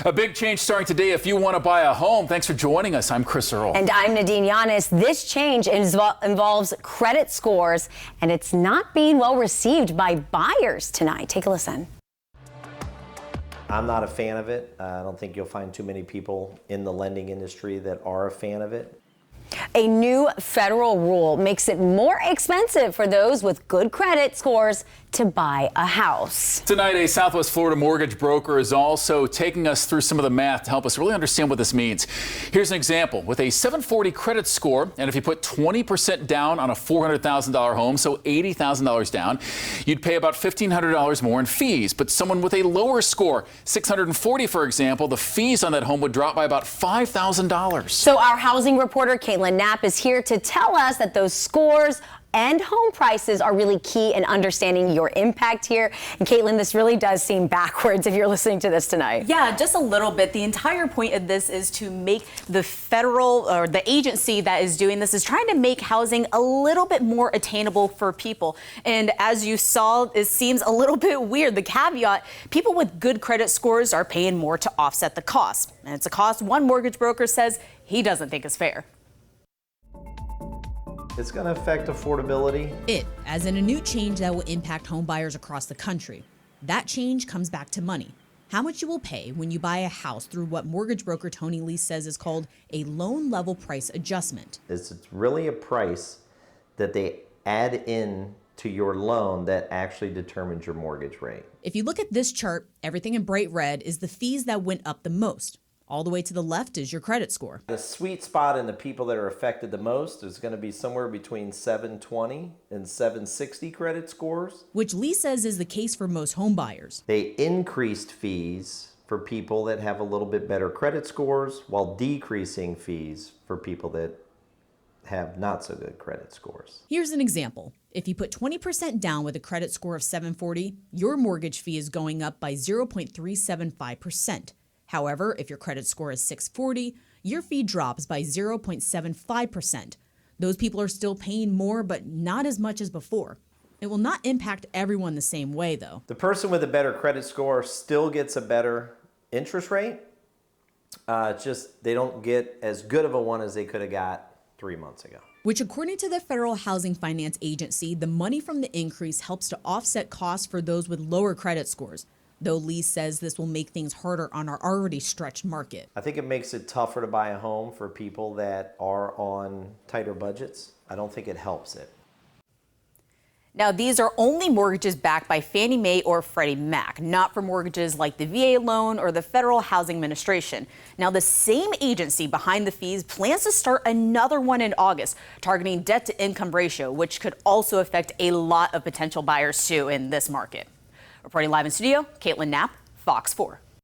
A big change starting today if you want to buy a home. Thanks for joining us. I'm Chris Earl. And I'm Nadine Yanis. This change involves credit scores, and it's not being well received by buyers tonight. Take a listen. I'm not a fan of it. I don't think you'll find too many people in the lending industry that are a fan of it. A new federal rule makes it more expensive for those with good credit scores to buy a house. Tonight, a Southwest Florida mortgage broker is also taking us through some of the math to help us really understand what this means. Here's an example. With a 740 credit score, and if you put 20% down on a $400,000 home, so $80,000 down, you'd pay about $1,500 more in fees. But someone with a lower score, 640 for example, the fees on that home would drop by about $5,000. So our housing reporter, Caitlin Knapp, is here to tell us that those scores and home prices are really key in understanding your impact here. And Caitlin, this really does seem backwards if you're listening to this tonight. Yeah, just a little bit. The entire point of this is to make the federal or the agency that is doing this is trying to make housing a little bit more attainable for people. And as you saw, it seems a little bit weird. The caveat, people with good credit scores are paying more to offset the cost. And it's a cost one mortgage broker says he doesn't think is fair. It's going to affect affordability. As in a new change that will impact home buyers across the country. That change comes back to money. How much you will pay when you buy a house through what mortgage broker Tony Lee says is called a loan level price adjustment. It's really a price that they add in to your loan that actually determines your mortgage rate. If you look at this chart, everything in bright red is the fees that went up the most. All the way to the left is your credit score. The sweet spot in the people that are affected the most is going to be somewhere between 720 and 760 credit scores. Which Lee says is the case for most home buyers. They increased fees for people that have a little bit better credit scores while decreasing fees for people that have not so good credit scores. Here's an example. If you put 20% down with a credit score of 740, your mortgage fee is going up by 0.375%. However, if your credit score is 640, your fee drops by 0.75%. Those people are still paying more, but not as much as before. It will not impact everyone the same way, though. The person with a better credit score still gets a better interest rate. Just they don't get as good of a one as they could have got 3 months ago. Which, according to the Federal Housing Finance Agency, the money from the increase helps to offset costs for those with lower credit scores. Though Lee says this will make things harder on our already stretched market. I think it makes it tougher to buy a home for people that are on tighter budgets. I don't think it helps it. Now, these are only mortgages backed by Fannie Mae or Freddie Mac, not for mortgages like the VA loan or the Federal Housing Administration. Now, the same agency behind the fees plans to start another one in August, targeting debt-to-income ratio, which could also affect a lot of potential buyers, too, in this market. Reporting live in studio, Caitlin Knapp, Fox 4.